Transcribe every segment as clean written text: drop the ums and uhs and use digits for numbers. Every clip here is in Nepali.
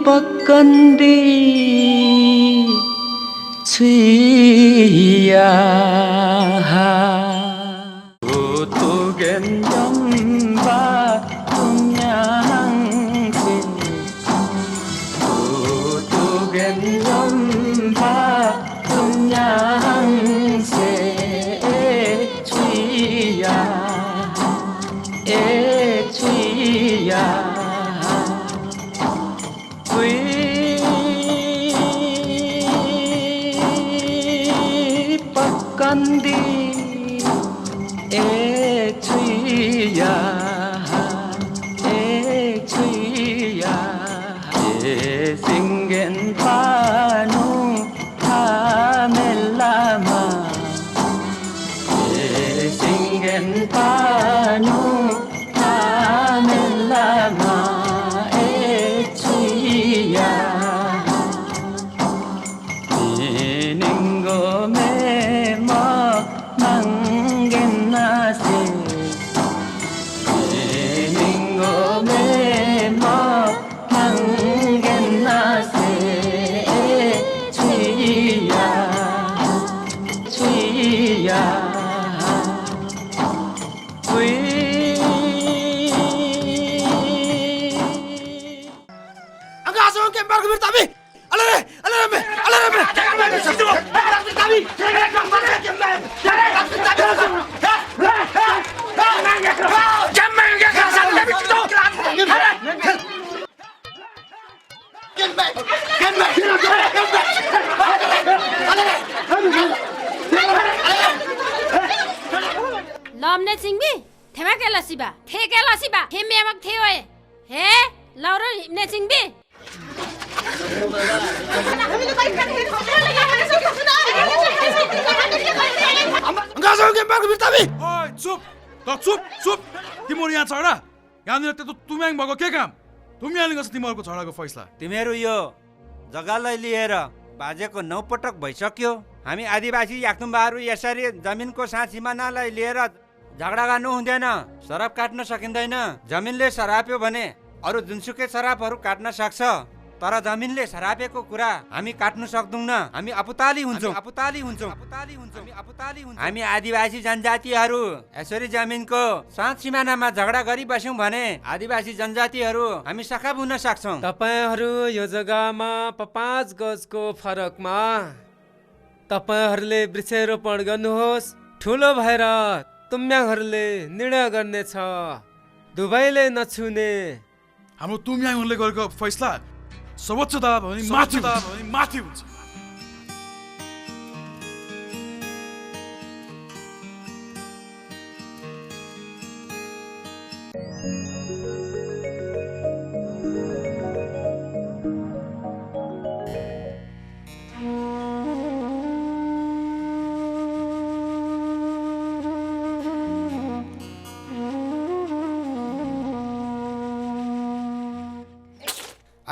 पक्कन्दी छुइया तुगेन्जम्बा तुम्याङ्से तुगेन्जम्बा तुम्याङ्से छुइया छुइया पक्कन्दी छुइया छुइया सिंगेन पानु थामेलामा सिंगेन पानु थामेलामा छुइया निंगो में मंगेन नासे निंगो में मंगेन नासे Chhuiya Chhuiya Angkaso ke barco bertabi. Alare me. Bertabi. लमने सिंगी थेमा केला सिबा थे केला सिबा थे मेमक थे ओए हे लौरो ने सिंगी Angkaso ke barco bertabi. ओइ चुप तिम्रो यहाँ छ र यहाँनिर त्यो तुम्याङ भएको के काम तुम्याङले गर्छ तिमीहरूको छोराको फैसला तिमीहरू यो जग्गालाई लिएर बाजेको 9 पटक भइसक्यो हामी आदिवासी याक्थुम्बाहरू यसरी जमिनको साथ सिमानालाई लिएर झगडा गर्नु हुँदैन शराब काट्न सकिँदैन जमिनले सराप्यो भने अरू जुनसुकै शराबहरू काट्न सक्छ तर जमिनले सरापेको कुरा हामी काट्नु सक्दैनौँ हामी अपुताली हुन्छौँ हामी आदिवासी जनजातिहरू यसरी जमिनको साथ सिमानामा झगडा गरी बस्यौं भने आदिवासी जनजातिहरू हामी सखाप हुन सक्छौं तपाईहरू यो जग्गामा 5 गजको फरकमा तपाईहरूले वृक्षारोपण गर्नुहोस् ठुलो भएर तुम्याङहरूले निर्णय गर्नेछ दुवैले नछुने हाम्रो तुम्याङहरूले गरेको फैसला सर्वोच्चता भने माथि हुन्छ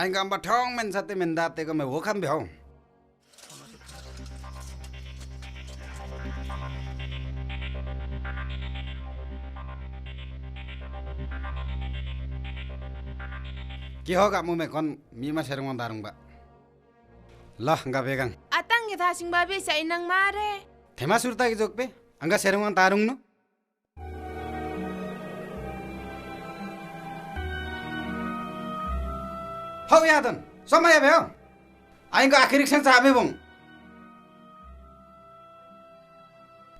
anh gam bắt thong men sate men date ko me wo kham bhau ki hoga mu me kon mi ma serong darung ba lah nga begang atang ge thasing ba be sai nang mare thema surta ki jok pe anga serong darung no hau yadan समय भयो आइको आखिरी क्षण चाबे बङ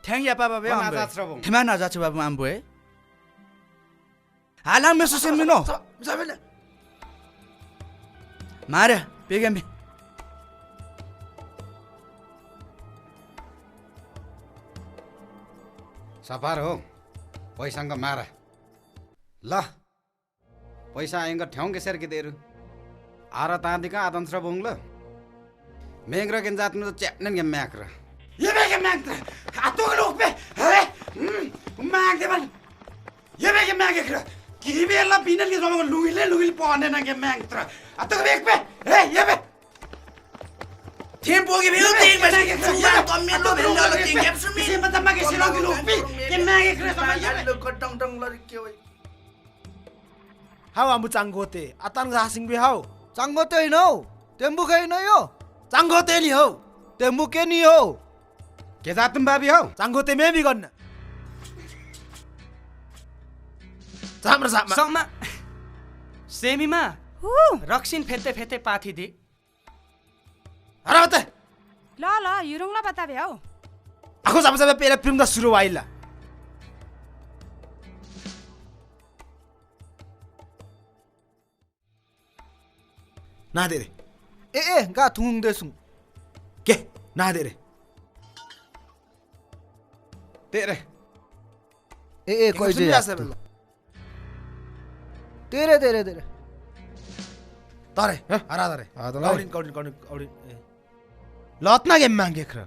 Thang ya papa be Bang, ambe. nazat rabong. Thema nazat babu ambe. Halang meso semino. Sabele. Mare, pegambe. सफार हो पैसांग मारा ल पैसा आइंग ठ्याउंग के सर के देरु आरा तादिका आदंस्र बोंगल मेंग्र के जात में तो चैनन के मैक्र ये बे के मैक आतो के लोग पे अरे मैक दे बल ये बे के मैक के किबेला पिनल के जमा लुगिले पाने ना के मैक त्र आतो के बेक पे ए ये बे Tiempo que veo que me que suba comiendo venga lo que que sumi se mata ma que se lo que lo pi que me que crees ma ya lo ko tong tong lo ke oi How amu changgote atang ra sing be how चाङ्गो त्यही न हौ तेम्बु खै न यो चाङ्गो त्यही नि हौ तेम्बु के नि हौ के जातुम बाबी हौ चाङ्गो ते मेबी गर्न चाम्रो सामा सम्मा सेमीमा रक्सिन फेते फेते पाथी दि अरे बता ल ल युरुङला बताबे हौ आखो सामा सामा पेला फिल्म दा सुरु आइला ना दे रे ए गा थुङ देसुङ के ना दे रे तेरे ए कोई दे तेरे तेरे तेरे तारे हरा तारे कौडिन कौडिन कौडिन कौडिन लतना गेम मांगे खर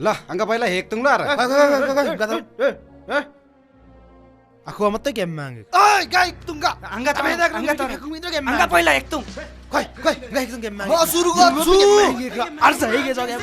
ल अंग पहिला हेक्तुङ ल आखो मात्रै गेम मांगे ओइ गाई तुंगा अंगा गेम अंगा पहिला एकतुङ खोइ खोइ गाई तुंगा गेम मांगे म सुरु गर्छु अर्स हेगे जगे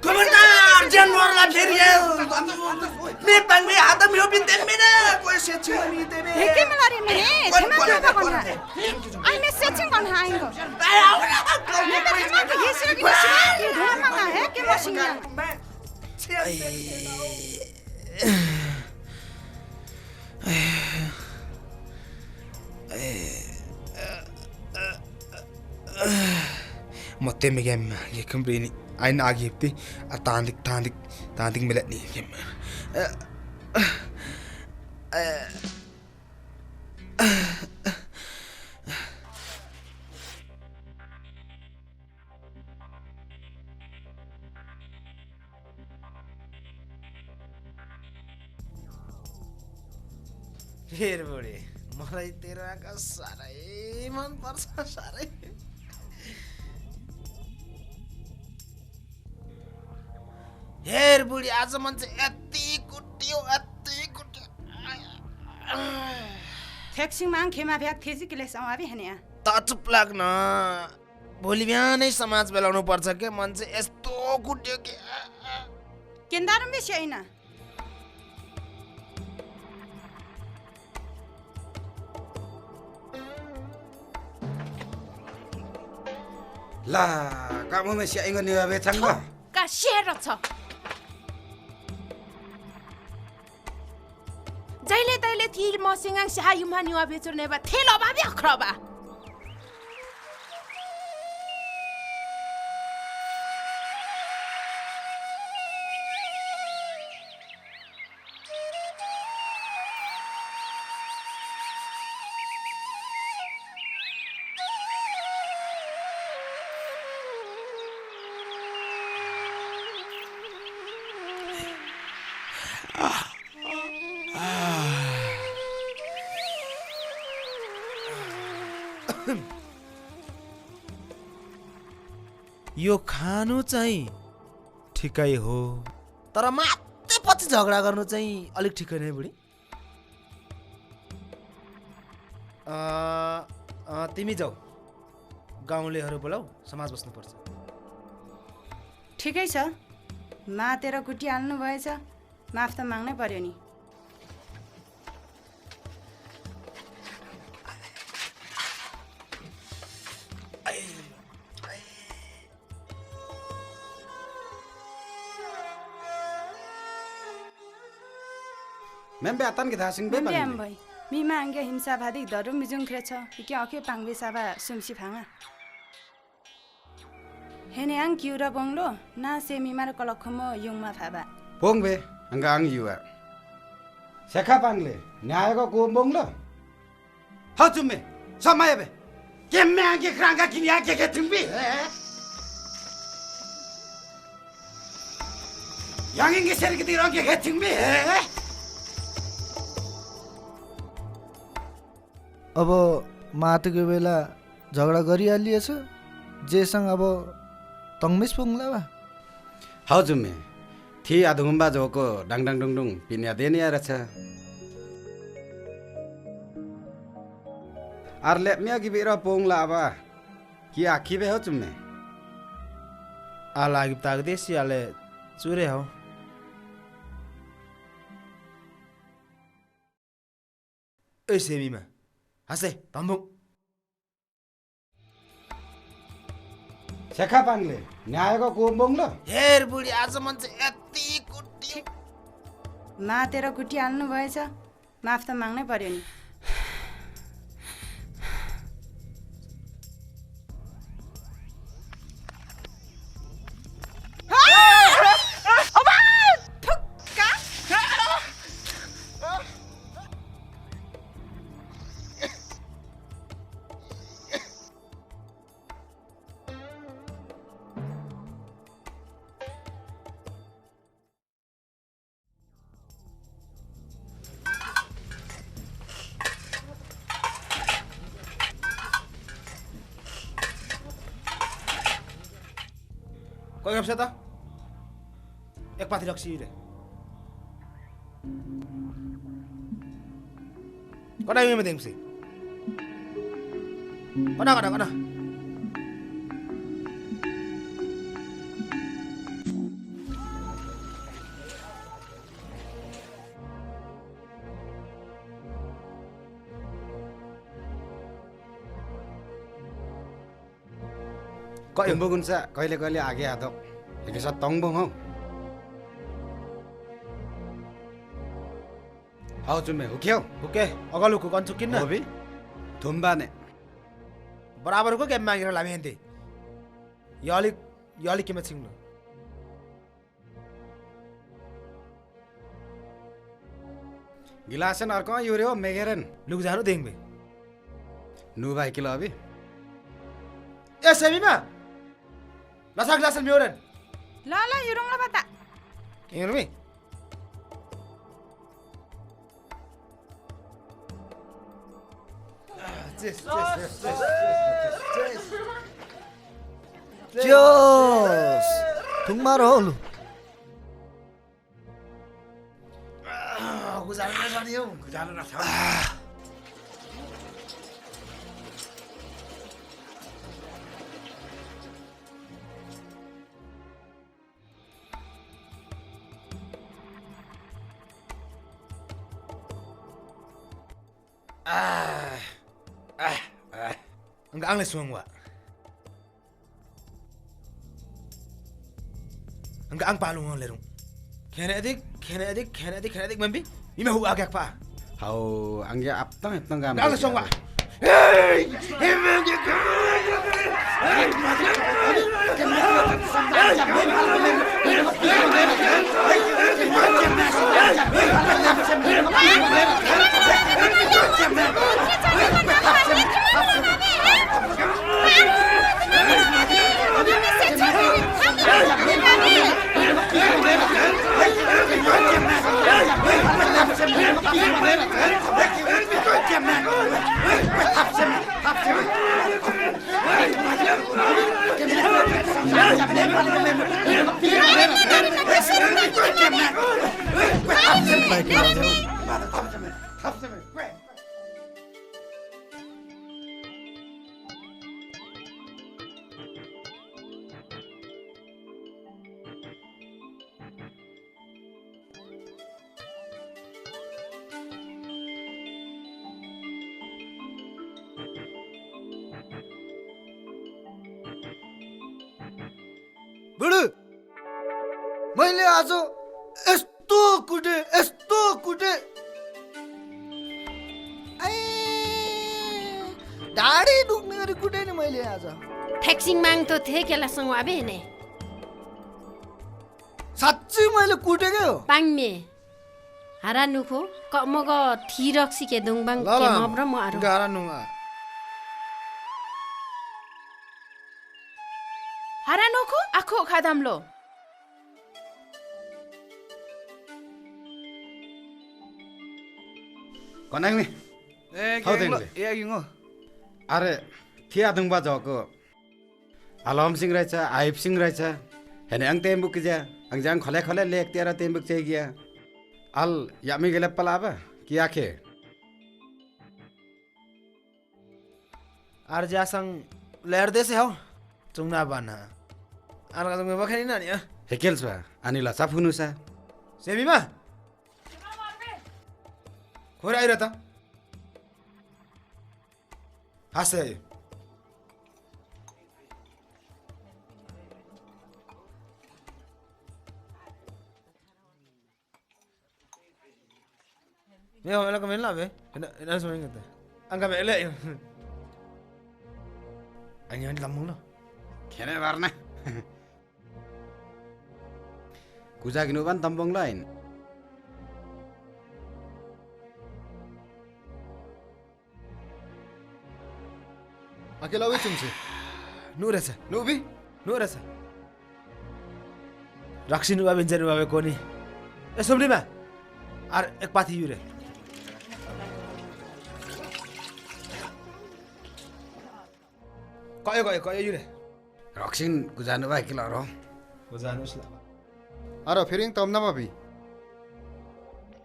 Komentar jangan la serial. Me pangme ada me opin temena. Koi se chimi teme. हेके मलारी मने थेमा के बकन आई में सेचिङ गर्न आइगो मे त थेमा के हिसो कि के धुन मंगा है के मसिङ मते में गेम ये कंपनी आइन आगे हफ्ते तांदिक तांदिक तांदिक मिलत नहीं गेम फेर बढे मलाई तेरो आँखा साह्रै मन पर्छ साह्रै हेर बुढी आज मान्छे यति कुट्यो ठेक्सिङ माङ खेमा भ्याक थेसी किले समाबी हन्या त चुप लाग्न भोलि बिहानै समाज बेलाउनु पर्छ के मान्छे यस्तो कुट्यो के केन्दारम बे छैन ला काममा स्याइङ निवे छंग का शेर छ जहिले तैले थिल मसिङाङ सहायुमा निवा बेचुर्ने बा थेलो बाबे अख्रबा यो खानु चाहिँ ठिकै हो तर मात्रै पछि झगडा गर्नु चाहिँ अलिक ठिकै नै बुढी तिमी जाऊ गाउँलेहरू बोलाऊ समाज बस्नुपर्छ ठिकै छ मातेर कुटी हाल्नु भएछ माफ त माग्नै पर्यो नि membe atan kita sing be Membe bang ambai mima angge himsa भादिक धरु मिजुङ ख्रेछ कि अखे पाङबे साबा सुमसी फाङा हेने आङ किउरा बंगलो ना से मिमार कलखमो युङमा फाबा pongbe anga ang yuwa sekha pangle न्यायको को bonglo ha chumme samay be kemme ange kranga kinya ke tumbi yang inge ser ke tirang ke tumbi अब मातेको बेला झगडा गरिहालिएछ जेसँग अब तंगमेश पोंगला बा हाउ जुमे थी आधुंबा जोको डंग डंग डुंग डुंग पिन्या देनी आ रहा आरले मिया की बेरा पोंगला बा कि आखी बे हो जुमे आला गिप ताग देसी आले चुरे हो ए सेमीमा हसे तम्बुङ शेखा पाङले न्यायको कोम्बोङ ल हेर बुढी आज मान्छे यति कुटी मातेर कुटिहाल्नु भएछ माफ त माग्नै पर्यो नि कोही गप्छ त एक पाथी रक्सी रे कटा में देंगे कटा कटा कटा Tungbugunsa कहिले आगे आदो एक साथ तंगबुङ हौ हाउ जुमे हुक्यो हुके अगलु को कन्छु किन्न होबी थुम्बाने बराबर को गेम मागेर लामेन्ते याली केमा छिंग्नु गिलासन अर्को युरे हो मेगेरन लुक जानु देंगे नु भाइ किलो अबी ए सेमीमा लसा ग्लासन म्योरन ल ल युरुङ ल बता हेर्मी Cheers! Tungmaro lu. Guzaran na sana yun. Guzaran na sana. Ang gaang leswangwa. Ang gaang palungan lerong. Kena edik mambi. Ima hu agak pa. How अंगे aptang gam Gaang leswangwa. बुढु मैले आज यस्तो कुटे ढाडी दुख्ने गरी कुटे नि मैले आज ठेक्सिङ माग्थो थिए केलासँग आबे ने साच्चै मैले कुटेकै हो पाङमे हारा नुखो कमग थिरक्सी के दुङबाङ के मब्र म आरो गारा नुङा हरा नोखो आखो खादामलो कनाङमे हाउ देंगे ए गिङो अरे थिया दुङबा जको अलम सिंह रहेछ आइब सिंह रहेछ हेने अंग तेम्बुक जा अंग जांग खले खले लेक तेरा तेम्बुक चाहिँ गया अल यामी गेले पलाबा कि आखे आर जासंग लेर देसे हो चुंगना बाना आर का तुम बखनी ना नि हेकेल्स बा अनिला साफुनु सा सेमीमा खोर आइर त हासे Mira, me lo comen la ve. No se me encanta. Anga me le. Anh làm lo. खेने बार्ना कुजागिनु बान तम्बोङ line Aquela vez chumse. Nuresa. Nubi? Nuresa. Raksinu babin janu babe koni. Esomli ma. Ar ek pathi yure. Kaya yure. रक्सिन गुजानु बा किला रो Gozanus la. अरे फेरि तम न बाबी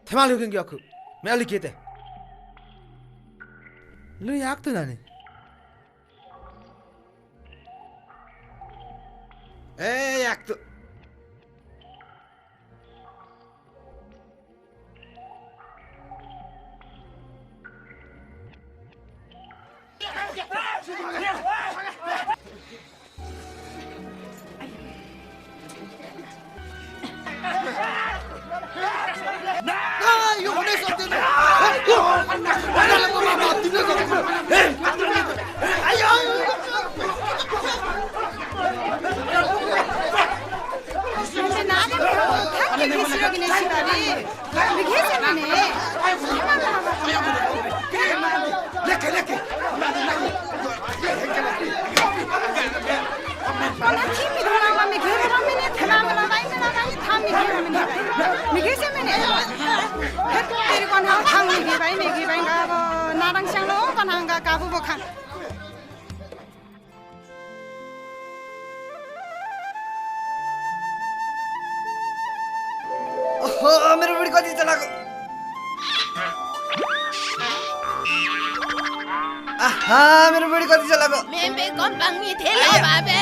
Themal yukin gyaku. Me ali kete. Lu yak tu nani. ए याक त यो हुनै सक्दैन मेरो बुढी कति चलाको आहा मेरो बुढी कति चलाको Membe kompang ni thela babe.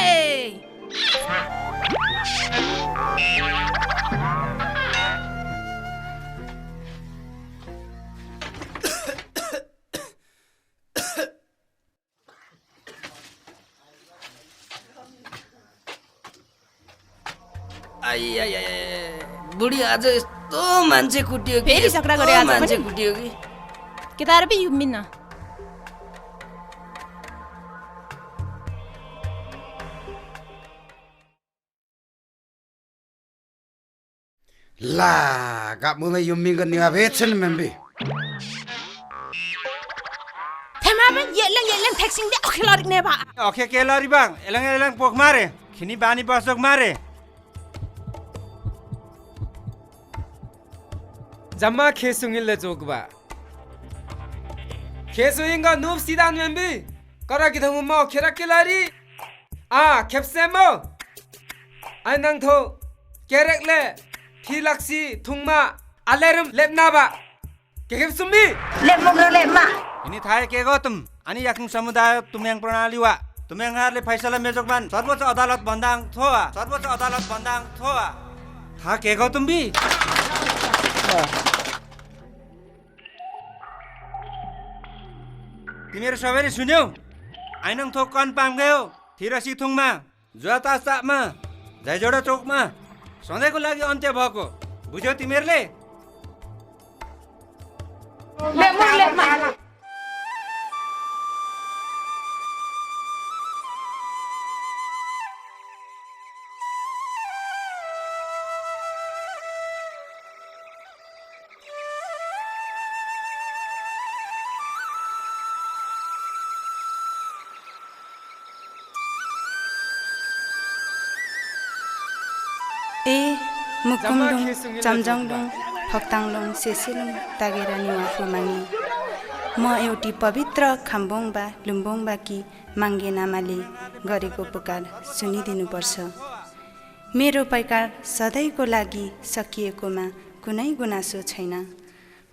बुढी आज यस्तो मान्छे कुटियो कि फेरि झगडा गरे आज मान्छे पनि? कुटियो कि Kita arabi yuminna. ला गप मुमे युम्मिङ निवा बेछन मेम्बी Themaman yelang texting de akhilarik ne ba. Okay केलरी बाङ एलङ एलङ पोख मारे खिनी बानी बसोक मारे जम्मा खेसुङिलले जोगबा खेसुङिङगा नुब सिदान मेम्बी करा कि थमु म खेरा केलारी खेप्सेमो आइनङ थो केरेकले थिलाक्सी थुङमा आलेरम लेपनाबा के खेप्सुम्बी यिनी थाहे के गौतम अनि याक्नु समुदाय तुम्याङ प्रणाली वा तुम्याङहरुले फैसला मेजोकमान सर्वोच्च अदालत भन्दाङ थोआ था के गौतम बी तिमीहरु सबैले सुन्यौ आइनङ थोक कन पाम गयो थिरसी थुङमा जुवाता सापमा झैजोडा चौकमा सधैँको लागि अन्त्य भएको बुझ्यौ तिमीहरुले मुकुमदुङ चमजङदुङ फक्ताङलुङ सेसिलुङ तागेरा निवाफुमाङी म एउटी पवित्र खाम्बोङबा लुम्बोङबाकी माङ्गे नामाले गरेको पुकार सुनिदिनुपर्छ। मेरो पैकार सधैँको लागि सकिएकोमा कुनै गुनासो छैन।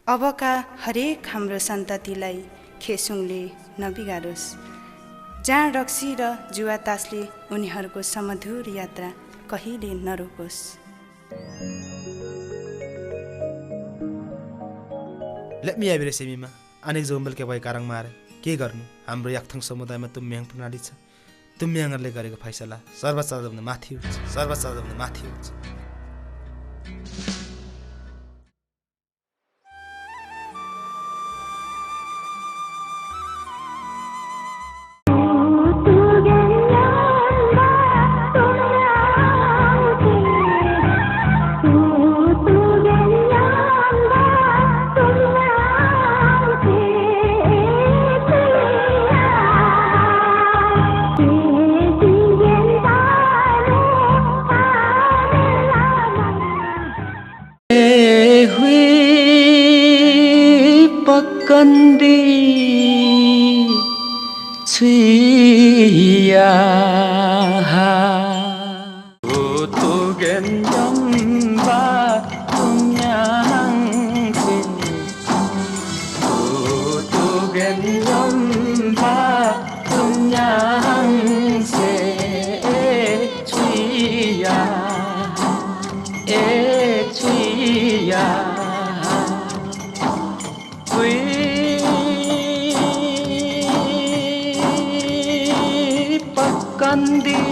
अबका हरेक हाम्रो सन्ततिलाई खेसुङले नबिगारोस्। जहाँ रक्सी र जुवा तासले उनीहरूको समधुर यात्रा कहिले नरोकोस्। लेट्मी आइबिरे सेमीमा अनेक जोम्बल के भए कारङ मारे के गर्नु। हाम्रो याक्थङ समुदायमा तुम्याङ प्रणाली छ। तुम्याङहरूले गरेको फैसला सर्वोच्चभन्दा माथि हुन्छ, सर्वोच्चभन्दा माथि हुन्छ। कंदी छुइया ओ तो गेंजम्बा तुमयांसे ओ तो गेंजम्बा तुमयांसे छुइया छुइया कंदी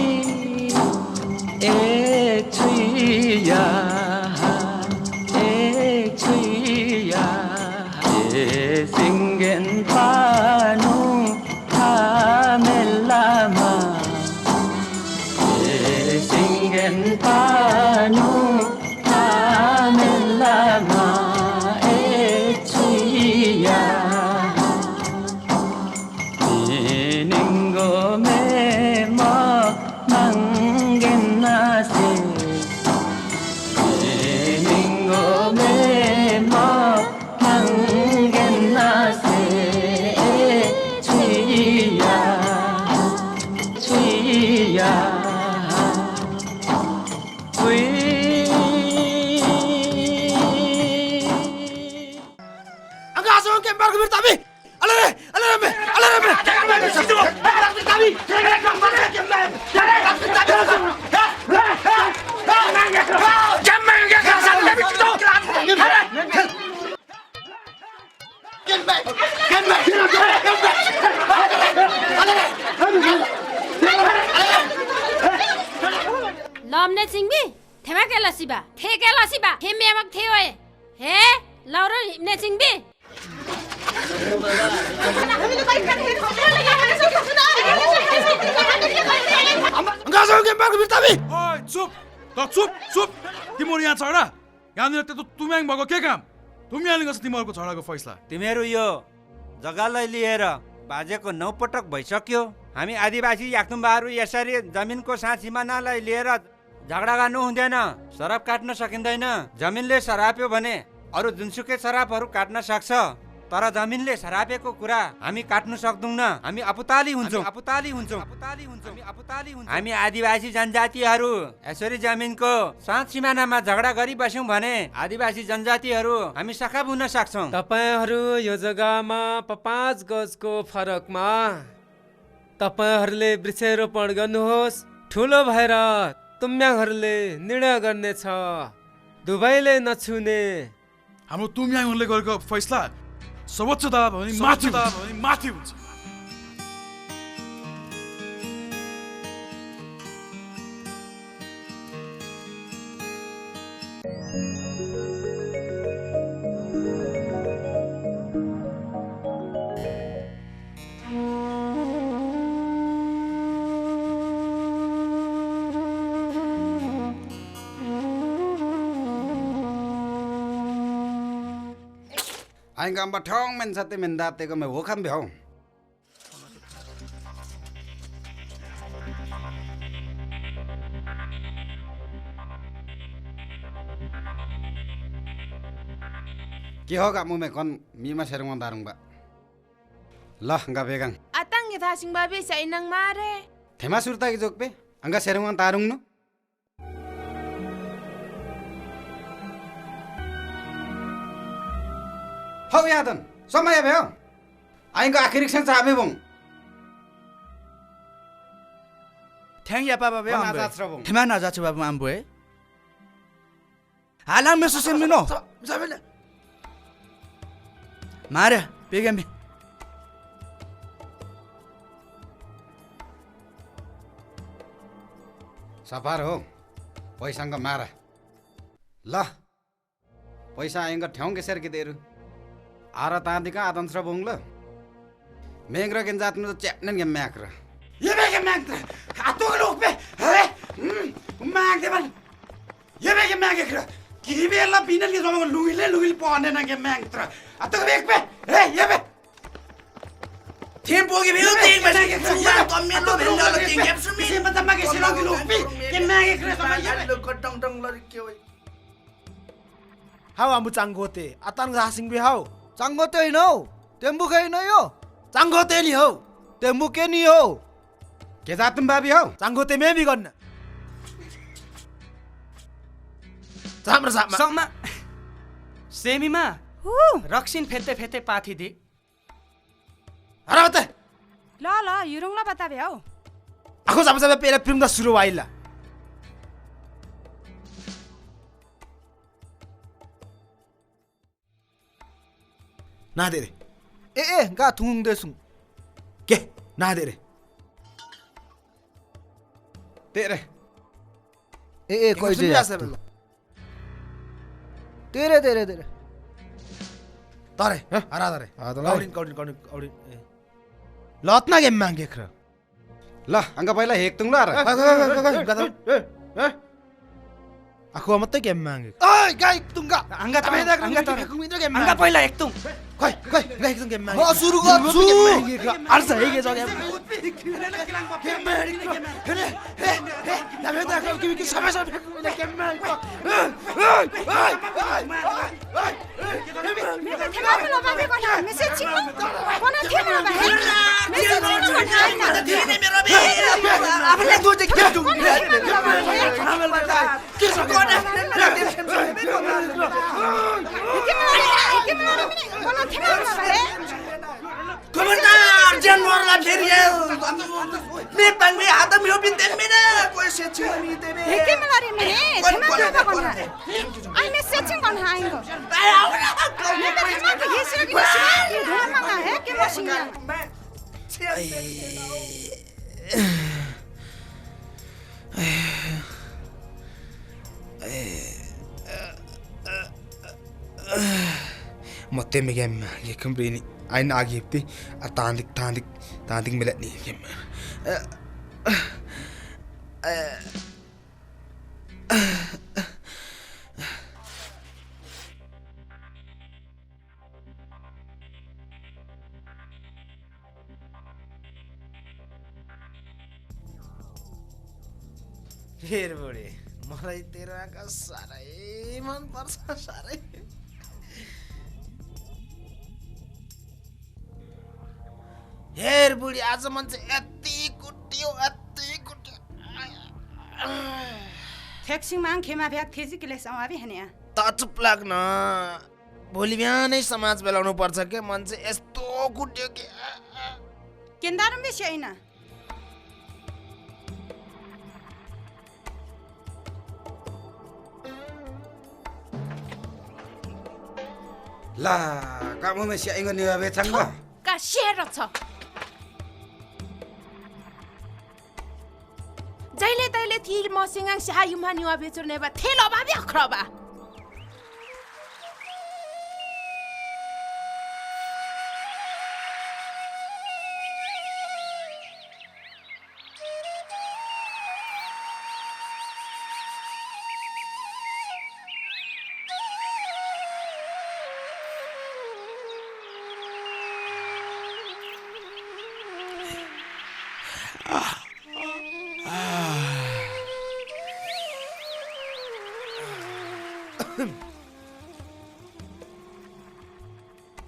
छुइया छुइया सिंगेन पानु थामेलामा सिंगेन पानु थामेलामा छुइया निंगो लमने सिंबी थेमा केला सिबा थे केला सिबा थे मेमक थे ओए हे लौरो ने सिंबी गाजों के बाग बिरताबी ओइ चुप चुप तिम्रो यहाँ छडा यहाँनिर त तुम्याङ भएको के काम तुम्याङले गर्छ तिमीहरूको छडाको फैसला तिमीहरू यो जग्गालाई लिएर बाजेको 9 पटक भइसक्यो हामी आदिवासी याक्थुम्बाहरू यसरी जमिनको साथ सिमानालाई लिएर झगडा गर्नु हुँदैन शराब काट्न सकिँदैन जमिनले सराप्यो भने अरु जुनसुकै शराबहरू काट्न सक्छ तर जमिनले सरापेको कुरा हामी काट्नु सक्दैनौँ हामी अपुताली हुन्छौँ हामी आदिवासी जनजातिहरू यसरी जमिनको साथ सिमानामा झगडा गरी बस्यौं भने आदिवासी जनजातिहरू हामी सखाप हुन सक्छौं तपाईहरु यो जग्गामा 5 गजको फरकमा तपाईहरुले वृक्षारोपण गर्नुहोस् ठुलो भएर तुम्याङहरूले निर्णय गर्नेछ दुवैले नछुने हाम्रो तुम्याङहरूले गरेको फैसला सर्वोच्चता भने माथि हुन्छ anh cầm bát thong men sate men date ko me wo kham bhau के होगा मुँह में कौन मीमा शेरंग दारूंगा ल angga pegang. Atang kita sing babi sa inang mare. Thema surta ki jokpe angga serungan tarung no. Hau yadan, समय भयो. आइको आखिरी क्षण छ हामी बङ. Thang ya papa be Mana ambe. जाछ र बङ. Thema na jachu babu ambe. Halang meso semino. Mare, pegambe. सपार हो पैसासँग मारा ल पैसा आइङ ठ्याउँ के सेर के देरु आरा तादिका आदंस र बोंग ल मेग्र के जात न च्याप्नन के म्याक्र ये बे के मैंग आतो के लोग पे है मैंग दे बल ये बे के मैंग के किरी बेला बिनल के जमा लुगिले पहने ना के मैंग तर आतो के बेक पे है ये बे Tempo que veo ting mas ya también lo vendo lo ting ya sumi. से मतलब मैं के सिलो के लोग पे के मैंग के sama ये Lo kotong tong lari ke oi. How आमु चांगोते आतान रासिङ बे how Sanggoteino. Tempo kai no yo. चांगोते नि हौ Tempo ke ni ho. के जात तुम बाबी हो चांगोते मे बि गर्न साम्रो सामा Sama. Semima. Raksin fete fete pathi di. हरा बते ल ल युरुङ ल बता भ्याउ आखो सामा सामा पेला फिल्म द सुरु वाइला ना दे रे Ga thung de sung. के ना दे रे तेरे Koi सुन जा सब Tere tere tere. तरे हरा तरे कौडिन कौडिन कौडिन कौडिन लतना गेम मांगे खर ल angga पहिला हेक तुङ ल आखो मत गेम मांगे Oi, gai tungga. Angga तपाईँ tare. दा Angga tare. गेम Angga पहिला एक tung. खोइ खोइ गाइक गेम मांगे सुरु गर्छु. अर्स है के जग्गा हामी त के समय समय गेम मांगे मेरो थेमा ल बाबे कोन मेसेज छिन कोन थेमा ल बाबे मेसेज छिन मेरो बे. आफूले दोजे के tung. के सकोना. Komentar janwar la pheriel. Me pangbe adam yo bin den mena koi se chimi tebe. के मलारी मने थेमा के कोन आई मेसेज छिन कोन आइको मैं तो थेमा के हिस्से के के धोमा मंगा है के मसिङ मते में गेम ये कंपनी आइन आगे हफ्ते तांदिक तांदिक तांदिक मिलत नहीं गेम हेर बडे मलाई तेरो आँखा साह्रै मन पर्छ साह्रै हेर बुढी आज मान्छे यति कुट्यो ठेक्सिङ माङ खेमा भ्याक थेसी केले समाबे हन्या त चुप लाग्न भोलि बिहानै समाज बेलाउनु पर्छ के मान्छे यस्तो कुट्यो के केन्दारम बेसी हैन ला काममा स्याइङ निवाबे छंग का शेर छ जहिले तैले थिल मसिङाङ सहायुमा निवा बेचुर्ने बा थेलो बाबे अख्रबा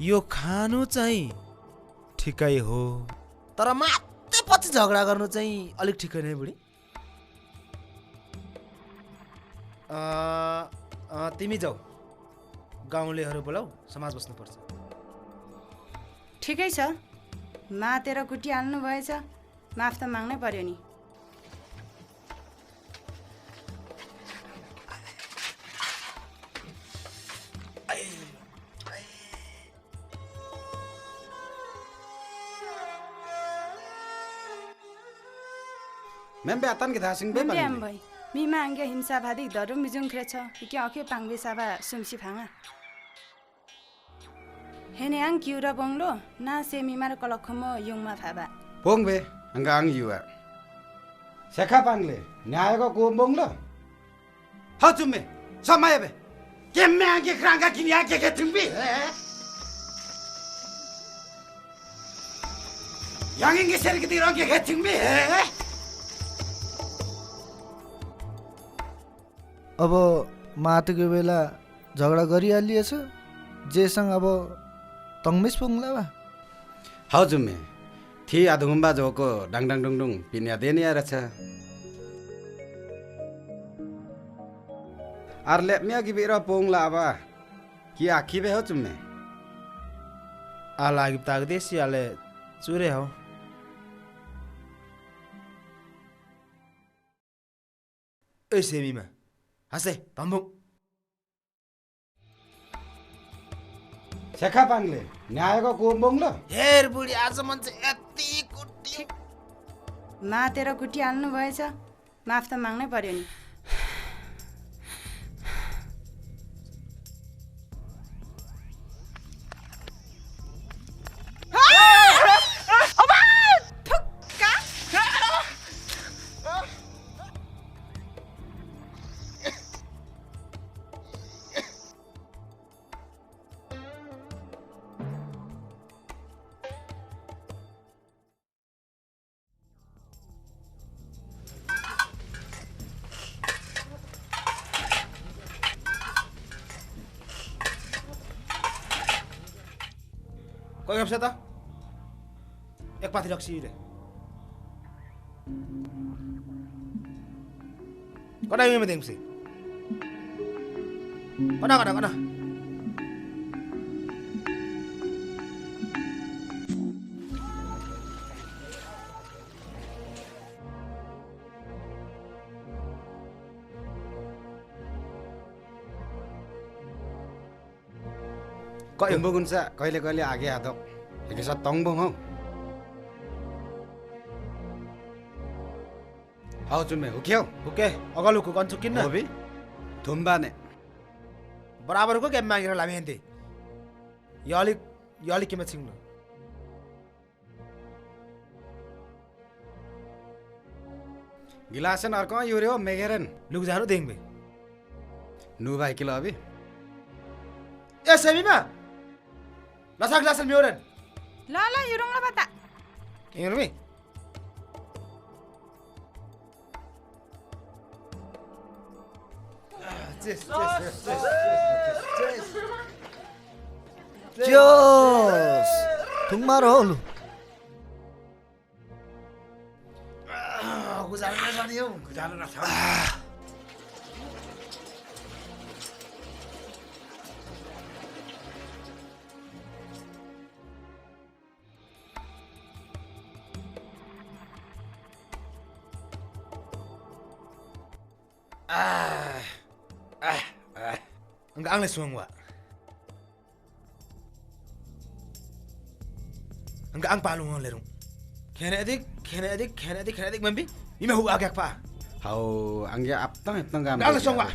यो खानु चाहिँ ठिकै हो तर मात्रै पछि झगडा गर्नु चाहिँ अलिक ठिकै नै बुढी तिमी जाऊ गाउँलेहरू बोलाऊ समाज बस्नुपर्छ ठिकै छ मातेर कुटिहाल्नु भएछ माफ त माग्नै पर्यो नि Membe atan kita sing be Membe ambai. Mi mangga himsa bhadi darum mijung krecha. Iki akhe pangbe saba sumsi phanga. Hene ang kiura bonglo na se mi mar kolokhomo yungma phaba. Bongbe anga ang yuwa. Sekha pangle न्यायको को bonglo. Ha chumme samay be. Kemme ange kranga kinya ke tumbi. Yang inge ser ke tirang ke tumbi. अब मातेको बेला झगडा गरिहालिएछ जेसँग अब तङ्मेस पुग्ला बा हजुर मे थी आधुगुम्बा जोको डाङडाङ डुङडुङ पिन्या देनिया रहेछ आरले म्या गिबेर पोङला अब कि आखी बे हो चुम्मे आला गिब ताग देसी आले चुरे हो ए सेमीमा हसे तम्बुङ सेखा पाङले न्यायको को बोङलो हेर बुढी आज मान्छे यति कुटी मातेर कुटिहाल्नु भएछ माफ त माग्नै पर्यो नि Kau yang siapa? Ek pati laksi ini. Kau dah ingin mendengar sih? Kau nak? Tembung unsa कहिले आगे आदो एक साथ तंगबों हो हाउ चुमे हुक्यो हुके अगल हुको कौन चुकिन ना होबी थुम्बा ने बराबर को गेम मांगे लामी हंते याली के मत सिंगलो गिलासन और कौन यूरियो मेगेरन लुक जानो देंगे नु भाई किलो अभी ए सेमीमा Lasa glasan mioren. Lala yurung la bata. Ingin mi? Jos. Tung marol. Aku jalan na sa. Enggak angles semua. Enggak ang palung lerung. Kenedik mambi. Ima hu agak pa. Hau angge aptang gam. Enggak angles semua.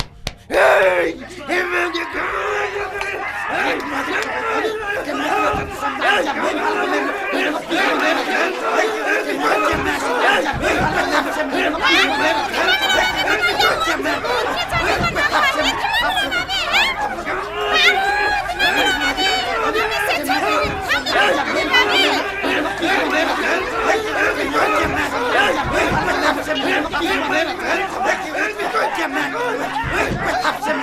Hapsem.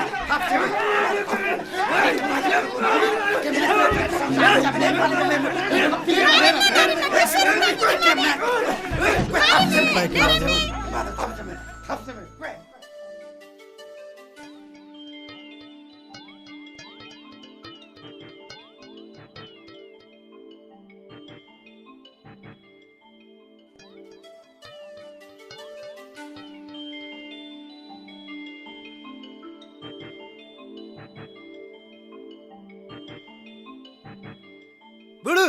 बुढु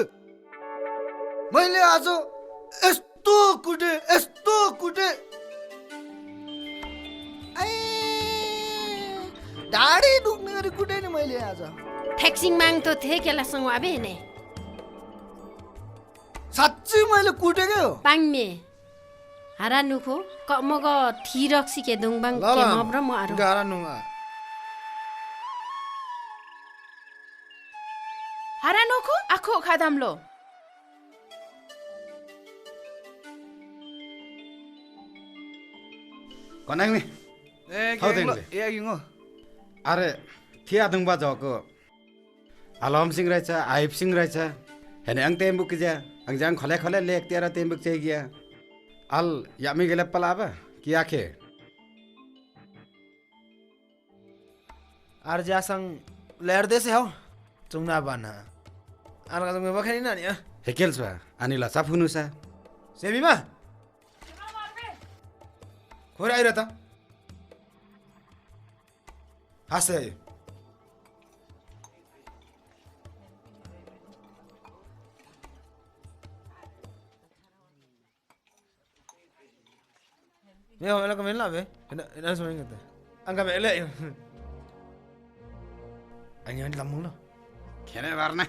मैले आज यस्तो कुटे ढाडी दुख्ने गरी कुटे नि मैले आज ठेक्सिङ माग तो थे केलासँग आबे ने साँच्चै मैले कुटेकै हो पाङमे हारा नुखो कमग थिरक्सी के दुङबाङ के मब्र म आरो गारा नुङा हारा नोखो आखो खादामलो कनाङ नि Hau tên gì? अरे थिया दुङ बाजको अलम सिंह रहेछ आइब सिंह रहेछ हेने अंग तेम्बुक जा अंग जांग खले खले लेक तेरा तेम्बुक चाहिँ गया अल यामी गेले पलाबा कि आखे अर्जासङ लहरदेसे हौ चुङना बना आरगा जङ बखनी न नि हेकेल्स बा अनिला साफुनु सा सेमीमा खोर आइर त हासे Yo, me lo comen la ve. No se me encanta. Anga me le. Añan la mula. खेने बार्ना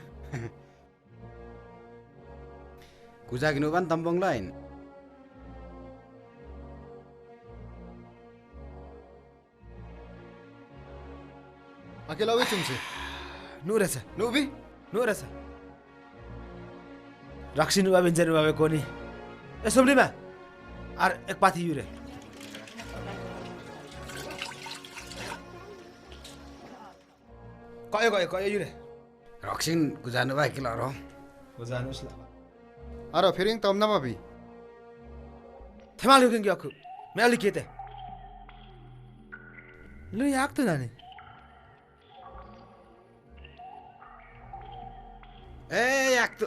कुजागिनु ban tambong lain Aquela vez chumse. Nurasa. Nubi? Nurasa. Raksinu ba benjanu ba कोनी. ए सोमलीमा. आर एक पाथी युरे. कयो युरे. रक्सिन गुजानु बा किला रो गुजानुस् ला. Ara feeding Tamanna माबी. थेमाल युकिङ ग्याकु. मेली केते. लु याक त नानी. याक त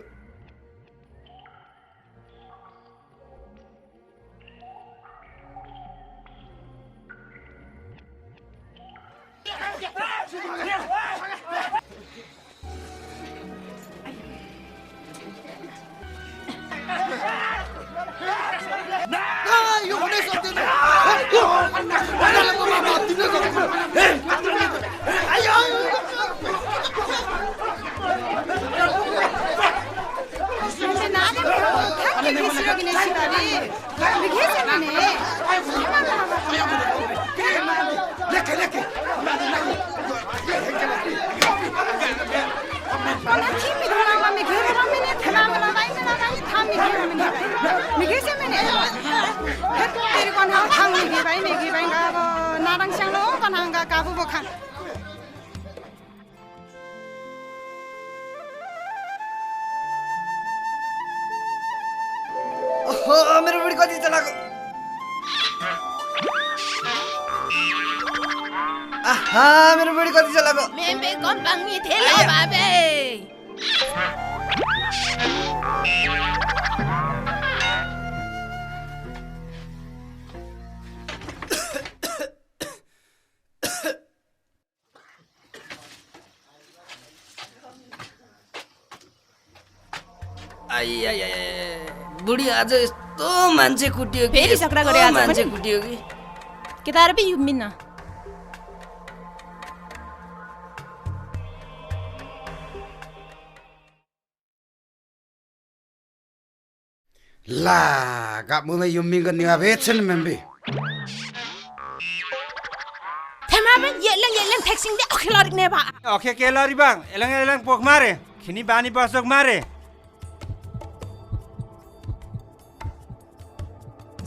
यो हुनै सक्दैन. मेरो बुढी कति चलाको आहा मेरो बुढी कति चलाको मेम्बे कम्पाङ नि थेला बाबे बुढी आज यस्तो मान्छे कुटियो कि फेरि सक्रा गरे आज मान्छे पनि कुटियो कि केतार पे युमिन ला gak mo may yumingan ni abetsen membi थेमाबे येलङ ठेक्सिङ दे अखेलरिक ने बा ओके केलरी बाङ एलङ पोख मारे खिनी बानी बसक मारे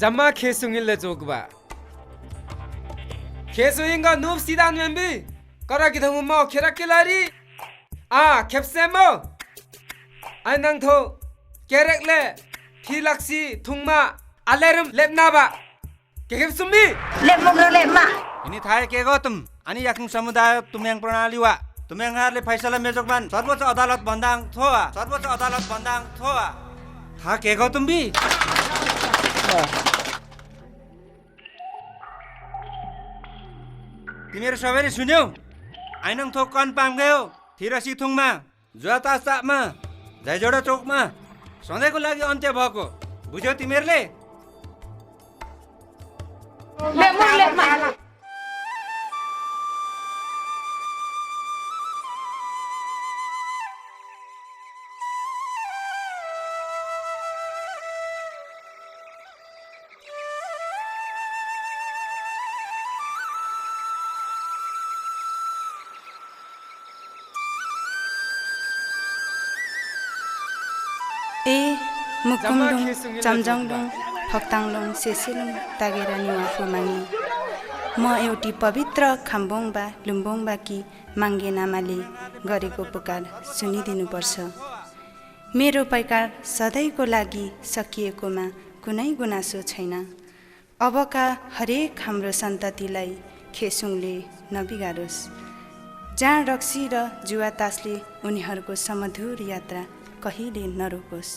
जम्मा खेसुङिले जोगबा खेसुङगा नुब सिदान मेम्बी करा कि थमु म खेरा केलारी खेप्सेमो आइनङ थो केरेकले थिलक्सी थुङमा आलेरम लेपनाबा केखेप्सुमी लेपमा इनी थाहे के गो तुम अनि याकुङ समुदाय तुम्याङ प्रणाली वा तुम्याङहरुले फैसला मेजोकमान सर्वोच्च अदालत भन्दाङ थोआ था के गो तुम भी तिमीहरु सबैले सुन्यौ आइनङ थोक कन पाम गयो थिरसी थुङमा ज्वाता सापमा झैजोडा चोकमा सधैँको लागि अन्त्य भएको बुझ्यौ तिमीहरूले? ए मुकुमडुङ चम्जङडुङ फक्ताङलुङ सेसेलुङ तागेर निवाफु मागे म एउटी पवित्र खाम्बोङबा लुम्बोङबाकी माङ्गे नामाले गरेको पुकार सुनिदिनुपर्छ। मेरो पैकार सधैँको लागि सकिएकोमा कुनै गुनासो छैन। अबका हरेक हाम्रो सन्ततिलाई खेसुङले नबिगारोस्। जाँड रक्सी र जुवा तासले उनीहरूको समधुर यात्रा कहिले नरोकोस्।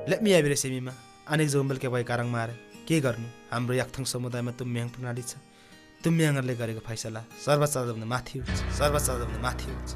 लेट मी आइबिरे सेमीमा अनेक जोम्बल के भए कारङ मारे के गर्नु? हाम्रो याक्थङ समुदायमा तुम्याङ प्रणाली छ। तुम्याङहरूले गरेको फैसला सर्वोच्च अदालतभन्दा माथि हुन्छ।